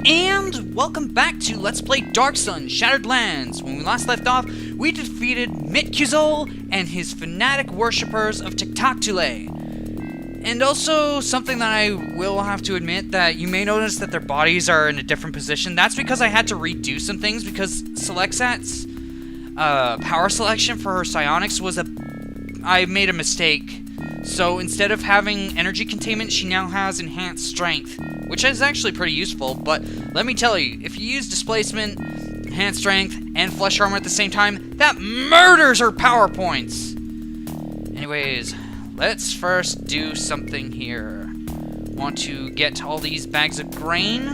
And welcome back to Let's Play Dark Sun Shattered Lands. When we last left off, we defeated Mitkuzul and his fanatic worshippers of Tiktaktule. And also, something that I will have to admit, that you may notice that their bodies are in a different position. That's because I had to redo some things, because Selexat's power selection for her psionics was I made a mistake. So instead of having energy containment, she now has enhanced strength, which is actually pretty useful. But let me tell you, if you use displacement, enhanced strength, and flesh armor at the same time, that murders her power points. Anyways, let's first do something here. Want to get all these bags of grain.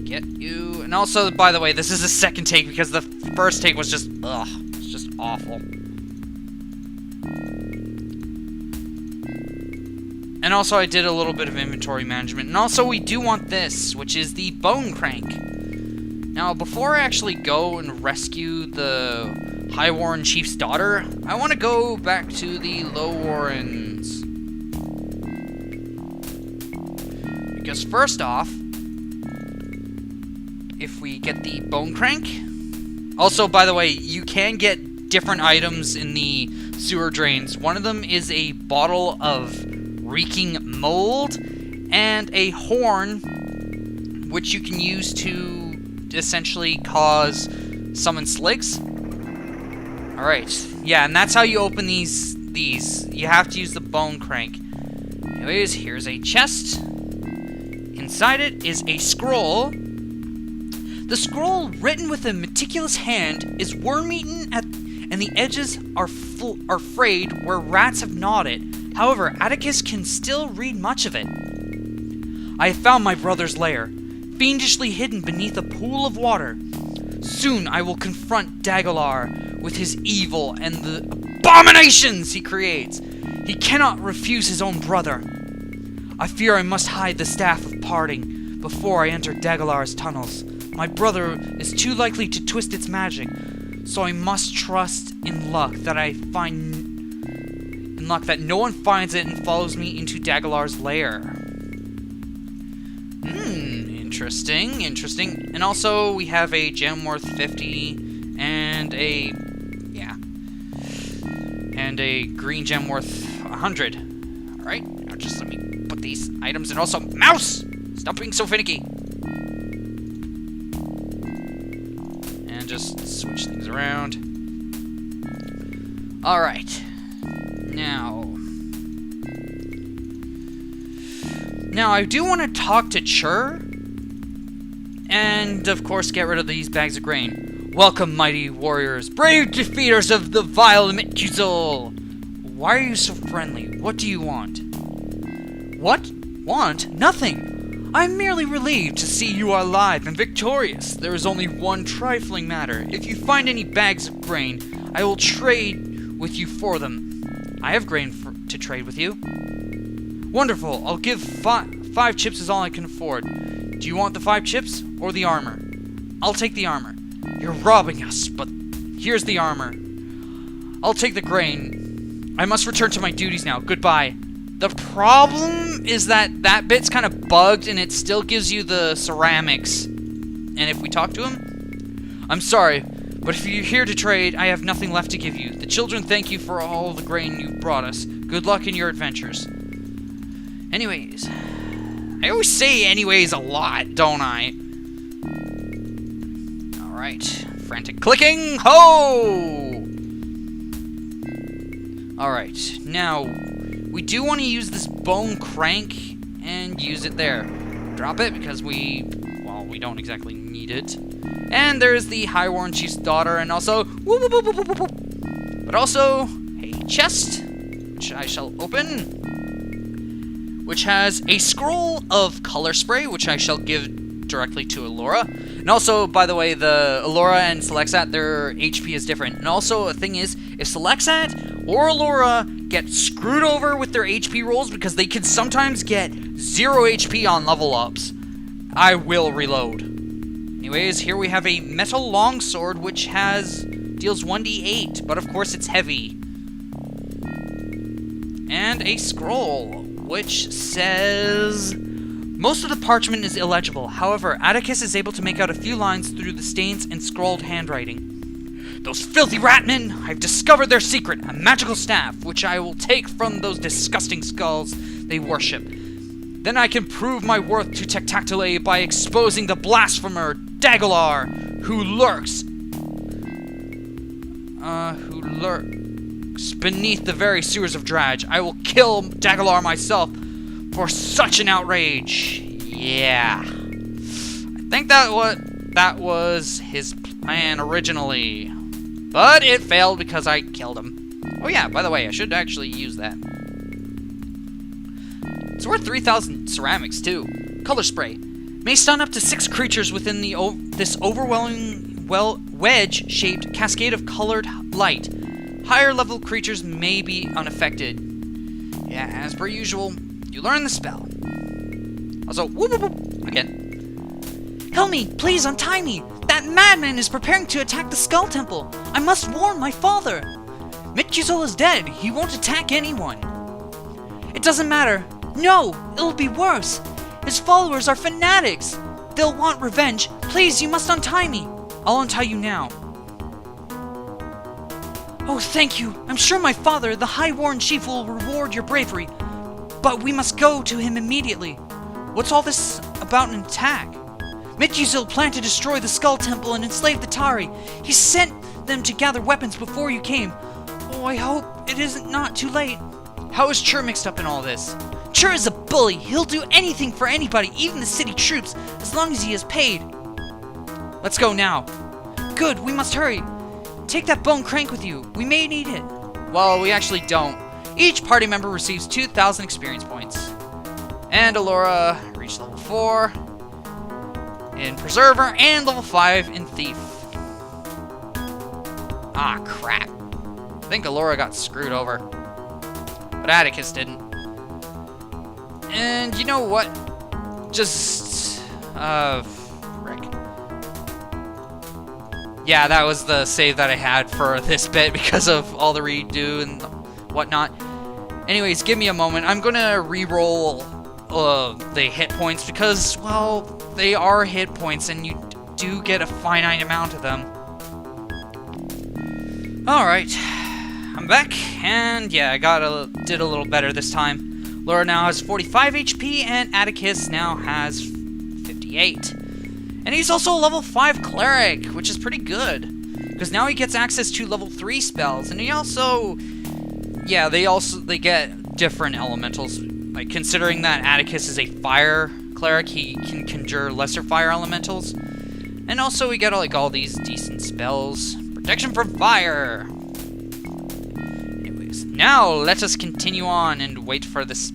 Get you. And also, by the way, this is a second take because the first take was just, ugh. Just awful. And also I did a little bit of inventory management. And also we do want this, which is the bone crank. Now before I actually go and rescue the High Warren Chief's daughter, I want to go back to the Low Warrens. Because first off, if we get the bone crank. Also, by the way, you can get different items in the sewer drains. One of them is a bottle of reeking mold and a horn, which you can use to essentially cause summon sligs. Alright, yeah, and that's how you open these. You have to use the bone crank. Anyways, here's a chest. Inside it is a scroll. The scroll, written with a meticulous hand, is worm-eaten and the edges are frayed where rats have gnawed it. However, Atticus can still read much of it. I have found my brother's lair, fiendishly hidden beneath a pool of water. Soon I will confront Dagalar with his evil and the abominations he creates. He cannot refuse his own brother. I fear I must hide the staff of parting before I enter Dagalar's tunnels. My brother is too likely to twist its magic, so I must trust in luck that no one finds it and follows me into Dagalar's lair. Interesting. And also, we have a gem worth 50, and a green gem worth 100. Alright, now just let me put these items, and also, mouse! Stop being so finicky! Just switch things around. Alright. Now I do want to talk to Chur. And, of course, get rid of these bags of grain. Welcome, mighty warriors, brave defeaters of the vile Mitkuzul. Why are you so friendly? What do you want? What? Want? Nothing. I'm merely relieved to see you are alive and victorious. There is only one trifling matter. If you find any bags of grain, I will trade with you for them. I have grain to trade with you. Wonderful. I'll give 5 chips is all I can afford. Do you want the 5 chips or the armor? I'll take the armor. You're robbing us, but here's the armor. I'll take the grain. I must return to my duties now. Goodbye. The problem is that bit's kind of bugged, and it still gives you the ceramics. And if we talk to him, I'm sorry, but if you're here to trade, I have nothing left to give you. The children thank you for all the grain you brought us. Good luck in your adventures. Anyways, I always say anyways a lot, don't I? Alright, frantic clicking, ho! Alright, now we do want to use this bone crank and use it there. Drop it because we don't exactly need it. And there's the High Warren Chief's daughter, and also, but also a chest, which I shall open, which has a scroll of color spray, which I shall give directly to Allura. And also, by the way, the Allura and Selexat, their HP is different. And also, a thing is, if Selexat or Allura get screwed over with their HP rolls, because they can sometimes get 0 HP on level ups, I will reload. Anyways, here we have a metal longsword, which deals 1d8, but of course it's heavy. And a scroll. which says... Most of the parchment is illegible. However, Atticus is able to make out a few lines through the stains and scrawled handwriting. Those filthy ratmen! I've discovered their secret, a magical staff, which I will take from those disgusting skulls they worship. Then I can prove my worth to Tectactile by exposing the blasphemer, Dagalar, who lurks beneath the very sewers of Drage. I will kill Dagalar myself for such an outrage. Yeah. I think that was his plan originally. But it failed because I killed him. Oh yeah, by the way, I should actually use that. It's worth 3,000 ceramics too. Color spray. May stun up to 6 creatures within this overwhelming, wedge-shaped cascade of colored light. Higher level creatures may be unaffected. Yeah, as per usual, you learn the spell. Also, whoop, whoop, whoop, again. Help me, please untie me. That madman is preparing to attack the Skull Temple. I must warn my father. Mitchuzol is dead. He won't attack anyone. It doesn't matter. No, it'll be worse. His followers are fanatics. They'll want revenge. Please, you must untie me. I'll untie you now. Oh, thank you. I'm sure my father, the High Warren Chief, will reward your bravery. But we must go to him immediately. What's all this about an attack? Mitchuzil planned to destroy the Skull Temple and enslave the Tari. He sent them to gather weapons before you came. Oh, I hope it isn't not too late. How is Chur mixed up in all this? Chur is a bully. He'll do anything for anybody, even the city troops, as long as he is paid. Let's go now. Good, we must hurry. Take that bone crank with you. We may need it. Well, we actually don't. Each party member receives 2,000 experience points. And Allura reached level 4 in Preserver and level 5 in Thief. Ah, crap. I think Allura got screwed over. But Atticus didn't. And you know what? Just, frick. Yeah, that was the save that I had for this bit because of all the redo and whatnot. Anyways, give me a moment. I'm gonna re-roll the hit points because, well, they are hit points and you do get a finite amount of them. Alright, I'm back, and yeah, I did a little better this time. Laura now has 45 HP, and Atticus now has 58. And he's also a level 5 cleric, which is pretty good, because now he gets access to level 3 spells, and he also, yeah, they get different elementals. Like, considering that Atticus is a fire cleric, he can conjure lesser fire elementals. And also we get like all these decent spells. Protection from fire! Anyways, now let us continue on and wait for this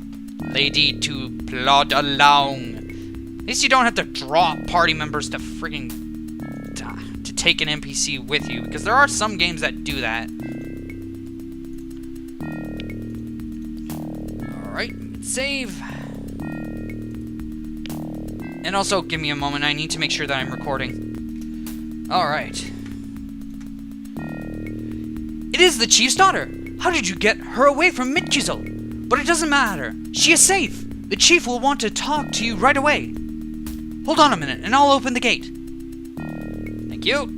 lady to plod along. At least you don't have to drop party members to friggin' to take an NPC with you, because there are some games that do that. Alright, save. And also, give me a moment, I need to make sure that I'm recording. Alright. It is the chief's daughter! How did you get her away from Mitchuzol? But it doesn't matter. She is safe. The chief will want to talk to you right away. Hold on a minute, and I'll open the gate. Thank you.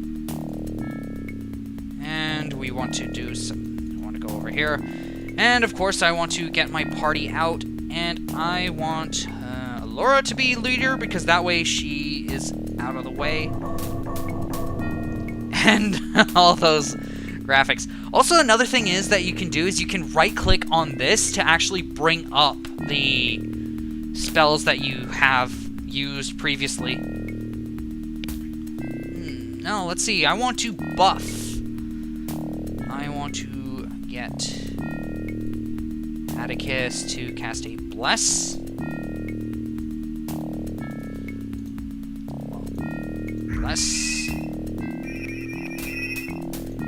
And we want to do some... I want to go over here. And, of course, I want to get my party out. And I want Laura to be leader, because that way she is out of the way. And all those graphics. Also, another thing is that you can do is you can right-click on this to actually bring up the spells that you have used previously. No, let's see. I want to buff. I want to get Atticus to cast a Bless. Bless.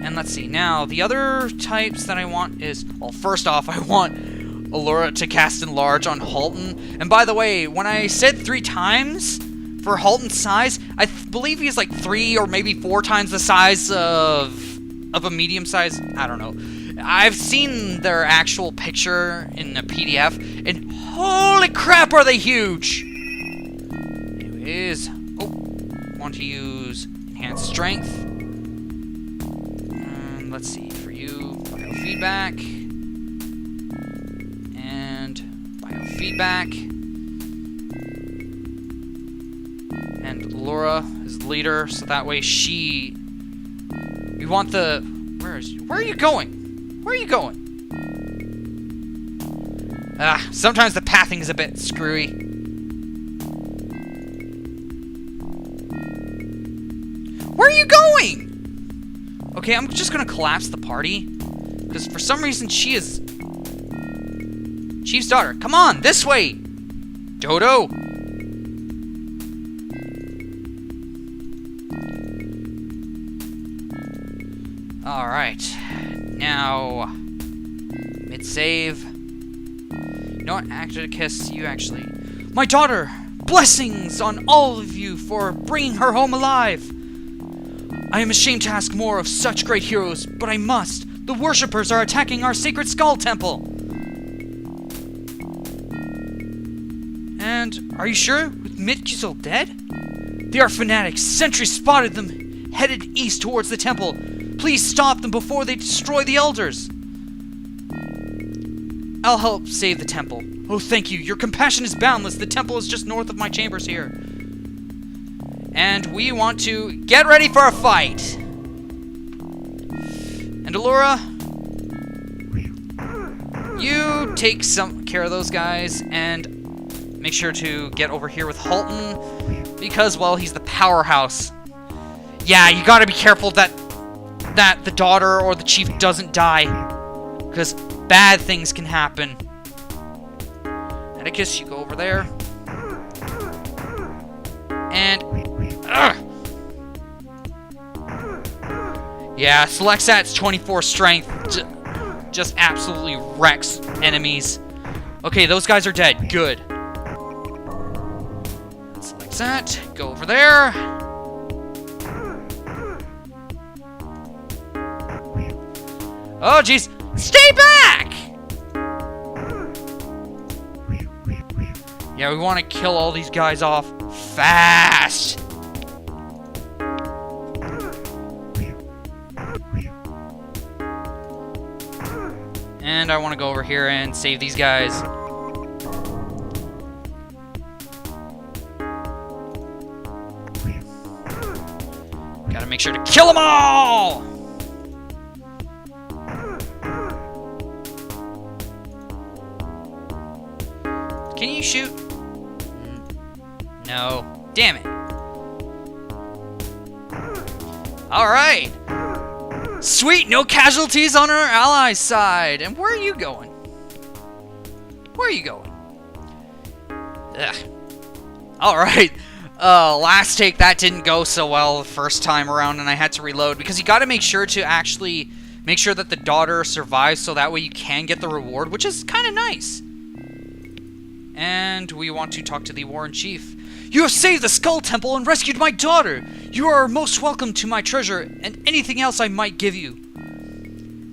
And let's see, now, the other types that I want is... Well, first off, I want Allura to cast Enlarge on Halton. And by the way, when I said 3 times for Halton's size, I believe he's like 3 or maybe 4 times the size of a medium size. I don't know. I've seen their actual picture in a PDF, and Holy crap, are they huge! Anyways, want to use enhanced strength. Let's see, for you, biofeedback. And biofeedback. And Laura is leader, so that way she... We want the... Where are you going? Where are you going? Sometimes the pathing is a bit screwy. Where are you going? Okay, I'm just gonna collapse the party. Because for some reason she is... Chief's daughter. Come on, this way! Dodo! Alright. Now... Mid-save. You know what, Acticus, you actually... My daughter! Blessings on all of you for bringing her home alive! I am ashamed to ask more of such great heroes, but I must. The worshippers are attacking our sacred skull temple! And, are you sure? With Midkizel dead? They are fanatics. Sentry spotted them, headed east towards the temple. Please stop them before they destroy the elders. I'll help save the temple. Oh, thank you. Your compassion is boundless. The temple is just north of my chambers here. And we want to get ready for a fight. And Allura, you take some care of those guys and make sure to get over here with Halton because, well, he's the powerhouse. Yeah, you gotta be careful that the daughter or the chief doesn't die because bad things can happen. Atticus, you go over there. And... Yeah, Selexat's 24 strength just absolutely wrecks enemies. Okay, those guys are dead. Good. Selexat, go over there. Oh, jeez. Stay back! Yeah, we want to kill all these guys off fast. And I want to go over here and save these guys. Gotta make sure to kill them all! Can you shoot? No. Damn it. Alright. Sweet, no casualties on our allies' side. And where are you going? Where are you going? Ugh. Alright. Last take, that didn't go so well the first time around, and I had to reload. Because you gotta make sure to actually make sure that the daughter survives, so that way you can get the reward, which is kind of nice. And we want to talk to the Warren Chief. You have saved the Skull Temple and rescued my daughter! You are most welcome to my treasure and anything else I might give you.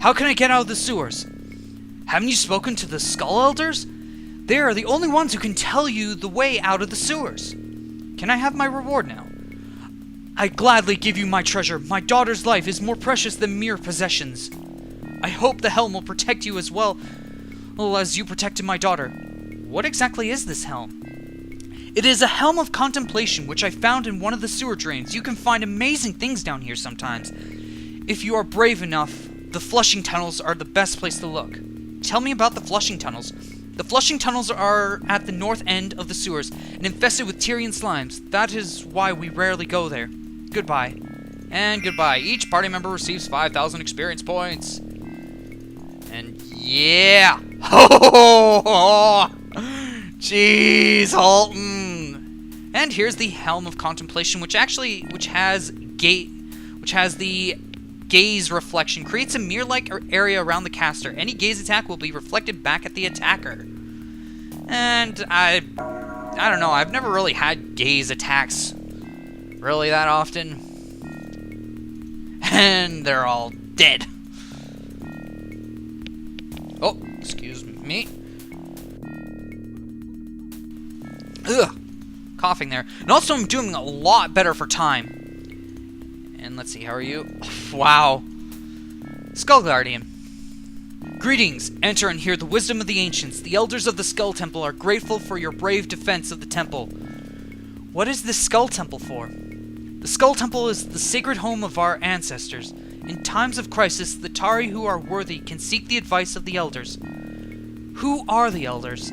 How can I get out of the sewers? Haven't you spoken to the Skull Elders? They are the only ones who can tell you the way out of the sewers. Can I have my reward now? I gladly give you my treasure. My daughter's life is more precious than mere possessions. I hope the helm will protect you as well as you protected my daughter. What exactly is this helm? It is a helm of contemplation which I found in one of the sewer drains. You can find amazing things down here sometimes. If you are brave enough, the flushing tunnels are the best place to look. Tell me about the flushing tunnels. The flushing tunnels are at the north end of the sewers and infested with Tyrian slimes. That is why we rarely go there. Goodbye. And goodbye. Each party member receives 5,000 experience points. And yeah! Ho! Jeez, Halton. And here's the Helm of Contemplation, which has the gaze reflection. Creates a mirror-like area around the caster. Any gaze attack will be reflected back at the attacker. And I don't know. I've never really had gaze attacks really that often. And they're all dead. Oh, excuse me. Ugh. Coughing there. And also, I'm doing a lot better for time. And let's see, how are you? Wow. Skull Guardian. Greetings. Enter and hear the wisdom of the ancients. The elders of the Skull Temple are grateful for your brave defense of the temple. What is this Skull Temple for? The Skull Temple is the sacred home of our ancestors. In times of crisis, the Tari who are worthy can seek the advice of the elders. Who are the elders?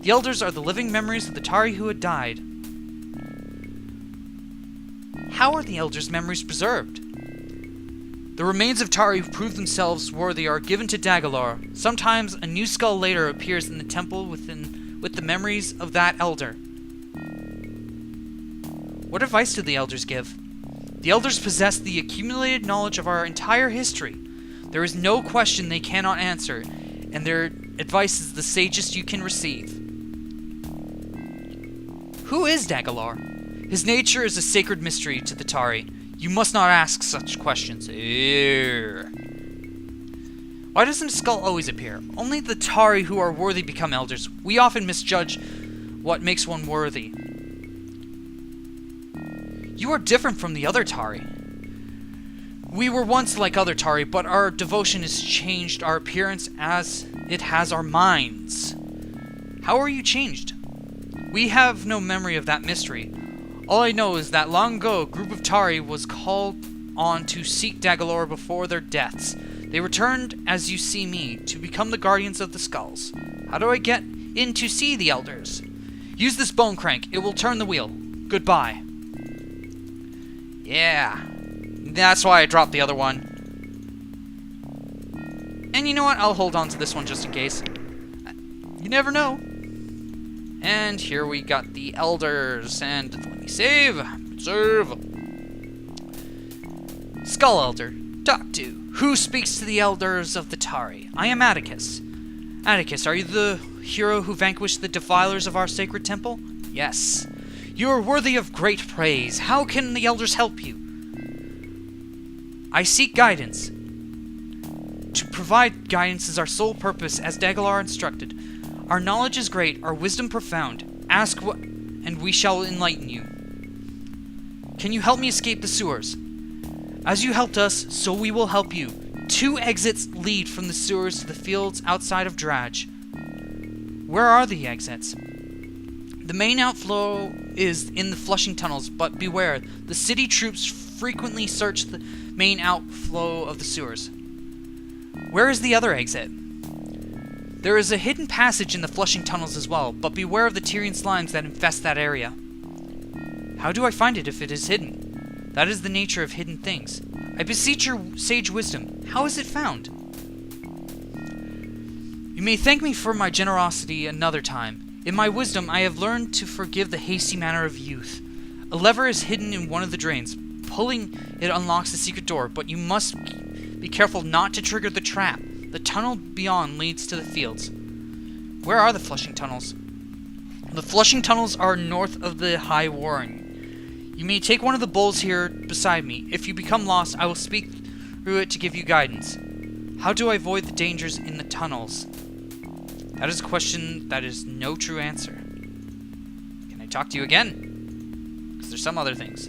The elders are the living memories of the Tari who had died. How are the elders' memories preserved? The remains of Tari who proved themselves worthy are given to Dagalor. Sometimes a new skull later appears in the temple with the memories of that elder. What advice do the elders give? The elders possess the accumulated knowledge of our entire history. There is no question they cannot answer, and their advice is the sagest you can receive. Who is Dagalor? His nature is a sacred mystery to the Tari. You must not ask such questions. Ew. Why doesn't a skull always appear? Only the Tari who are worthy become elders. We often misjudge what makes one worthy. You are different from the other Tari. We were once like other Tari, but our devotion has changed our appearance as it has our minds. How are you changed? We have no memory of that mystery. All I know is that long ago, a group of Tari was called on to seek Dagalor before their deaths. They returned, as you see me, to become the guardians of the skulls. How do I get in to see the elders? Use this bone crank. It will turn the wheel. Goodbye. Yeah. That's why I dropped the other one. And you know what? I'll hold on to this one just in case. You never know. And here we got the elders. And let me save. Skull Elder. Talk to. Who speaks to the elders of the Tari? I am Atticus. Atticus, are you the hero who vanquished the defilers of our sacred temple? Yes. You are worthy of great praise. How can the elders help you? I seek guidance. To provide guidance is our sole purpose, as Dagalor instructed. Our knowledge is great, our wisdom profound. Ask what, and we shall enlighten you. Can you help me escape the sewers? As you helped us, so we will help you. 2 exits lead from the sewers to the fields outside of Draj. Where are the exits? The main outflow is in the flushing tunnels, but beware, the city troops frequently search the main outflow of the sewers. Where is the other exit? There is a hidden passage in the flushing tunnels as well, but beware of the Tyrian slimes that infest that area. How do I find it if it is hidden? That is the nature of hidden things. I beseech your sage wisdom. How is it found? You may thank me for my generosity another time. In my wisdom, I have learned to forgive the hasty manner of youth. A lever is hidden in one of the drains. Pulling it unlocks the secret door, but you must be careful not to trigger the trap. The tunnel beyond leads to the fields. Where are the flushing tunnels? The flushing tunnels are north of the High Warren. You may take one of the bowls here beside me. If you become lost, I will speak through it to give you guidance. How do I avoid the dangers in the tunnels? That is a question that is no true answer. Can I talk to you again? Because there's some other things.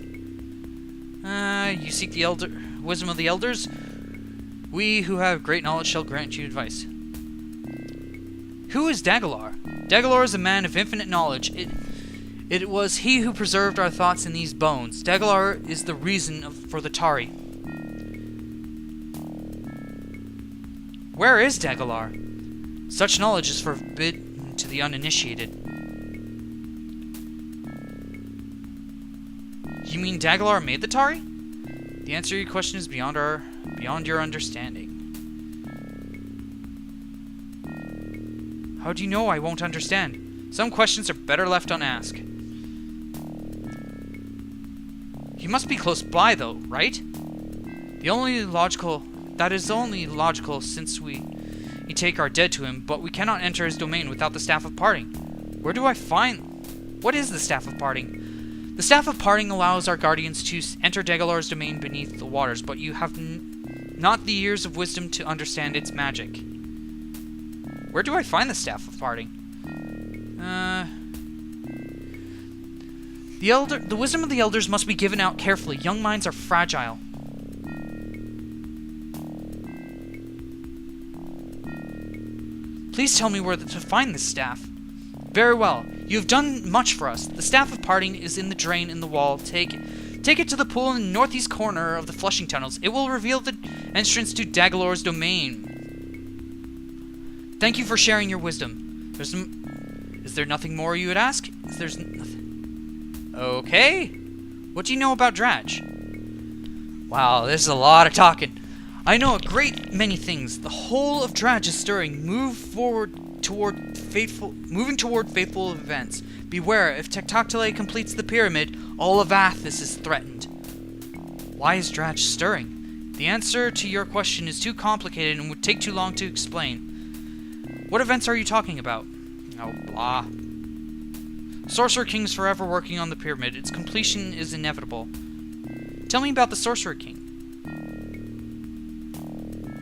You seek the wisdom of the elders? We who have great knowledge shall grant you advice. Who is Dagalor? Dagalor is a man of infinite knowledge. It was he who preserved our thoughts in these bones. Dagalor is the reason for the Tari. Where is Dagalor? Such knowledge is forbidden to the uninitiated. You mean Dagalor made the Tari? The answer to your question is beyond your understanding. How do you know I won't understand? Some questions are better left unasked. You must be close by, though, right? That is only logical since we take our dead to him, but we cannot enter his domain without the Staff of Parting. Where do I find... What is the Staff of Parting? The Staff of Parting allows our guardians to enter Dagalor's domain beneath the waters, but you have not the years of wisdom to understand its magic. Where do I find the Staff of Parting? The wisdom of the elders must be given out carefully. Young minds are fragile. Please tell me where to find this staff. Very well. You have done much for us. The staff of parting is in the drain in the wall. Take it to the pool in the northeast corner of the flushing tunnels. It will reveal the entrance to Dagalor's domain. Thank you for sharing your wisdom. Is there nothing more you would ask? There's nothing. Okay. What do you know about Draj? Wow, this is a lot of talking. I know a great many things. The whole of Draj is stirring. Moving toward fateful events. Beware, if Tektoctile completes the pyramid, all of Athos is threatened. Why is Draj stirring? The answer to your question is too complicated and would take too long to explain. What events are you talking about? Oh, blah. Sorcerer King's forever working on the pyramid. Its completion is inevitable. Tell me about the Sorcerer King.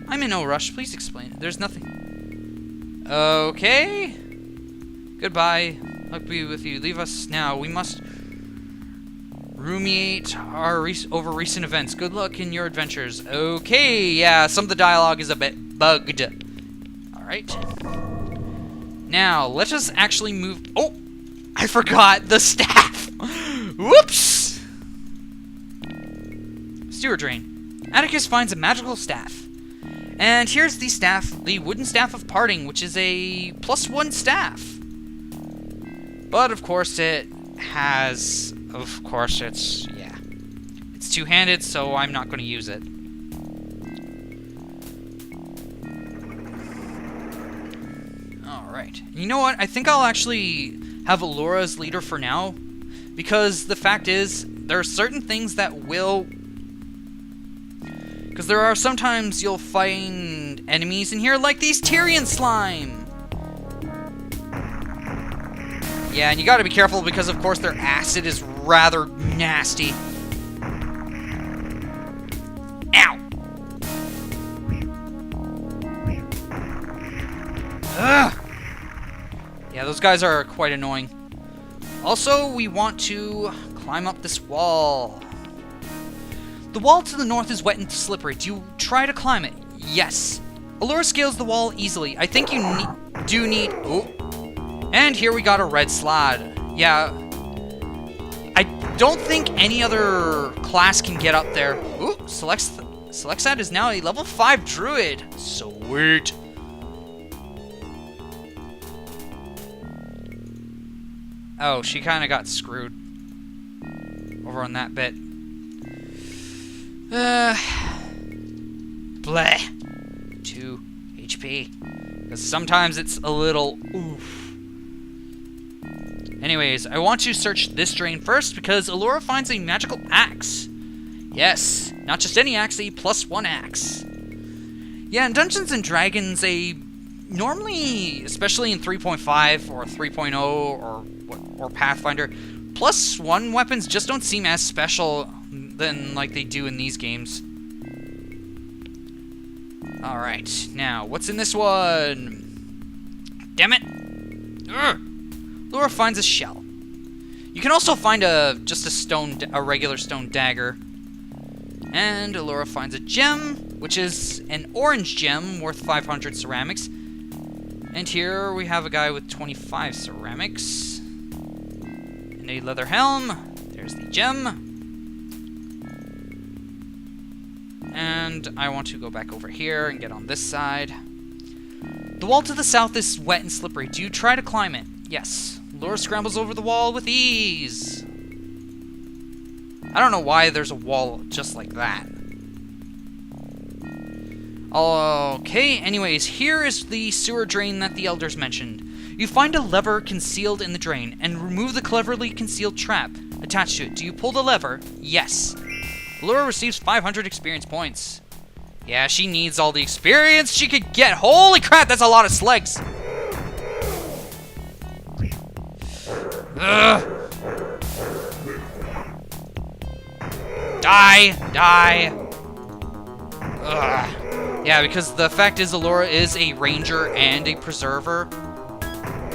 I'm in no rush. Please explain. There's nothing. Okay. Goodbye. I'll be with you. Leave us now. We must ruminate over recent events. Good luck in your adventures. Okay. Yeah, some of the dialogue is a bit bugged. Alright. Now, let us actually move... Oh! I forgot the staff! Whoops! Sewer drain. Atticus finds a magical staff. And here's the staff, the wooden staff of parting, which is a +1 staff. But, of course, it has... Of course, it's... Yeah. It's two-handed, so I'm not going to use it. Alright. You know what? I think I'll actually have Allura as leader for now. Because the fact is, there are certain things that will... Because there are sometimes you'll find enemies in here like these Tyrian slime. Yeah, and you gotta be careful because of course their acid is rather nasty. Ow! Ugh! Yeah, those guys are quite annoying. Also, we want to climb up this wall. The wall to the north is wet and slippery. Do you try to climb it? Yes. Allura scales the wall easily. I think you do need... Oh. And here we got a red slide. Yeah. I don't think any other class can get up there. Ooh, Selexad is now a level 5 druid. Sweet. Oh, she kind of got screwed over on that bit. Bleh. 2 HP. Because sometimes it's a little oof. Anyways, I want to search this drain first because Allura finds a magical axe. Yes, not just any axe, a +1 axe. Yeah, in Dungeons & Dragons, normally, especially in 3.5 or 3.0 or Pathfinder, +1 weapons just don't seem as special than like they do in these games. Alright, now, what's in this one? Damn it! Ugh. Allura finds a shell. You can also find a regular stone dagger. And Allura finds a gem, which is an orange gem worth 500 ceramics. And here we have a guy with 25 ceramics. And a leather helm. There's the gem. And I want to go back over here and get on this side. The wall to the south is wet and slippery. Do you try to climb it? Yes. Allura scrambles over the wall with ease. I don't know why there's a wall just like that. Okay, anyways, here is the sewer drain that the elders mentioned. You find a lever concealed in the drain, and remove the cleverly concealed trap attached to it. Do you pull the lever? Yes. Allura receives 500 experience points. Yeah, she needs all the experience she could get. Holy crap, that's a lot of slugs. Ugh. Die! Ugh. Yeah, because the fact is Allura is a ranger and a preserver.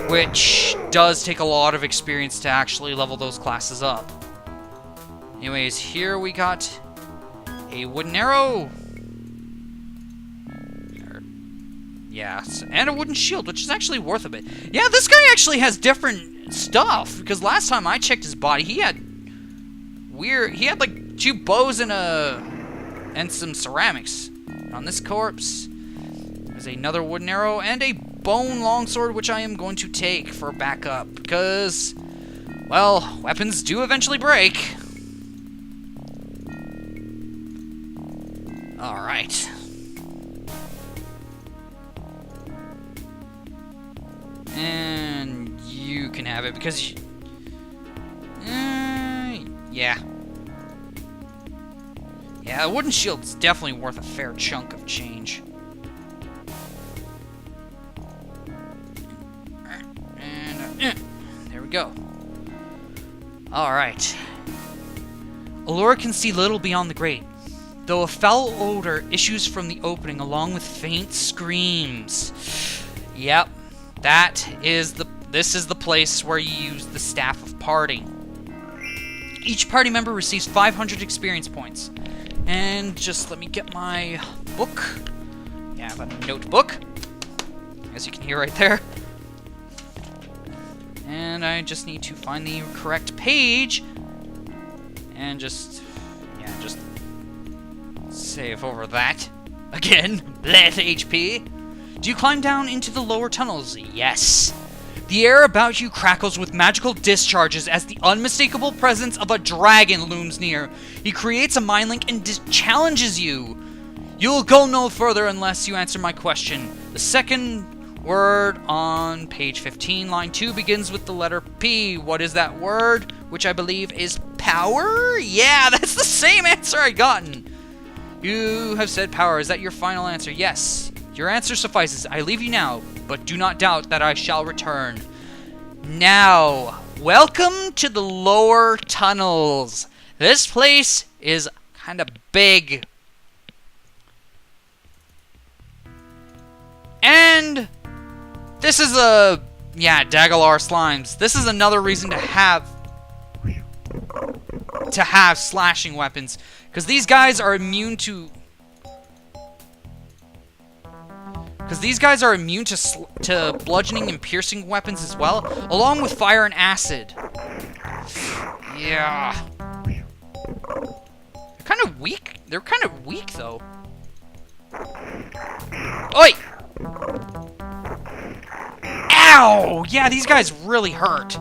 which does take a lot of experience to actually level those classes up. Anyways, here we got a wooden arrow. Yes, and a wooden shield, which is actually worth a bit. Yeah, this guy actually has different stuff, because last time I checked his body, he had like 2 bows and some ceramics. And on this corpse, there's another wooden arrow and a bone longsword, which I am going to take for backup, because, well, weapons do eventually break. Alright. And you can have it because yeah. Yeah, a wooden shield is definitely worth a fair chunk of change. And there we go. Alright. Allura can see little beyond the grate, though a foul odor issues from the opening along with faint screams. Yep. This is the place where you use the Staff of Parting. Each party member receives 500 experience points. And just let me get my book. Yeah, I have a notebook, as you can hear right there. And I just need to find the correct page. And just save over that. Again, less HP. Do you climb down into the lower tunnels? Yes. The air about you crackles with magical discharges as the unmistakable presence of a dragon looms near. He creates a mind link and challenges you. You'll go no further unless you answer my question. The second word on page 15, line 2, begins with the letter P. What is that word? Which I believe is power? Yeah, that's the same answer I gotten. You have said power. Is that your final answer? Yes. Your answer suffices. I leave you now, but do not doubt that I shall return. Now, welcome to the lower tunnels. This place is kind of big. And this is Dagalar slimes. This is another reason to have slashing weapons, because these guys are immune to to bludgeoning and piercing weapons as well, along with fire and acid. Yeah. They're kind of weak. They're kind of weak, though. Oi! Ow! Yeah, these guys really hurt.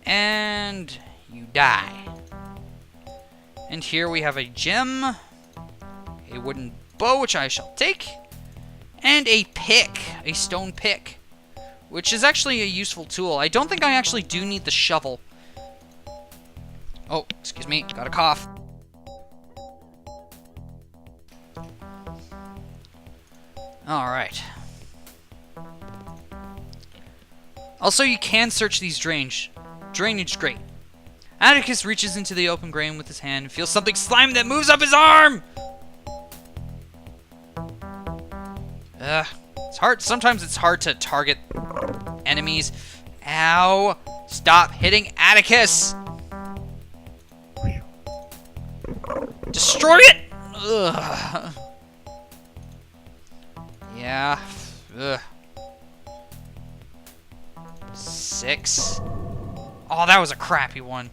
And you die. And here we have a gem, a wooden bow, which I shall take, and a pick, a stone pick, which is actually a useful tool. I don't think I actually do need the shovel. Oh, excuse me, got a cough. Alright. Also, you can search these drainage grate. Atticus reaches into the open grain with his hand and feels something slimy that moves up his arm! It's hard. Sometimes it's hard to target enemies. Ow! Stop hitting Atticus! Destroy it! Ugh. Yeah. Ugh. 6. Oh, that was a crappy one.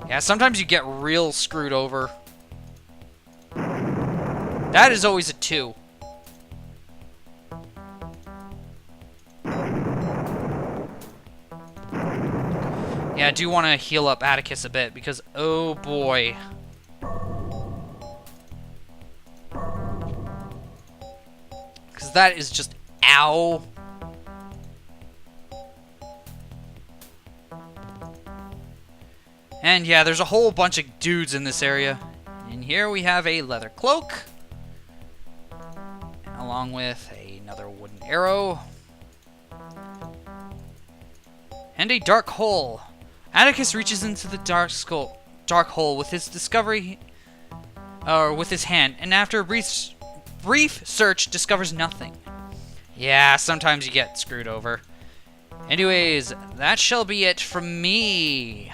Yeah, sometimes you get real screwed over. That is always a 2. Yeah, I do want to heal up Atticus a bit, because, oh boy. Because that is just, ow. And yeah, there's a whole bunch of dudes in this area. And here we have a leather cloak, along with another wooden arrow, and a dark hole. Atticus reaches into the dark hole with his with his hand, and after a brief search, discovers nothing. Yeah, sometimes you get screwed over. Anyways, that shall be it from me.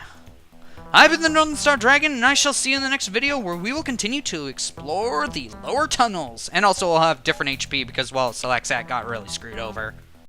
I've been the NorthernStarDragon, and I shall see you in the next video where we will continue to explore the lower tunnels. And also we'll have different HP because, well, Selexat got really screwed over.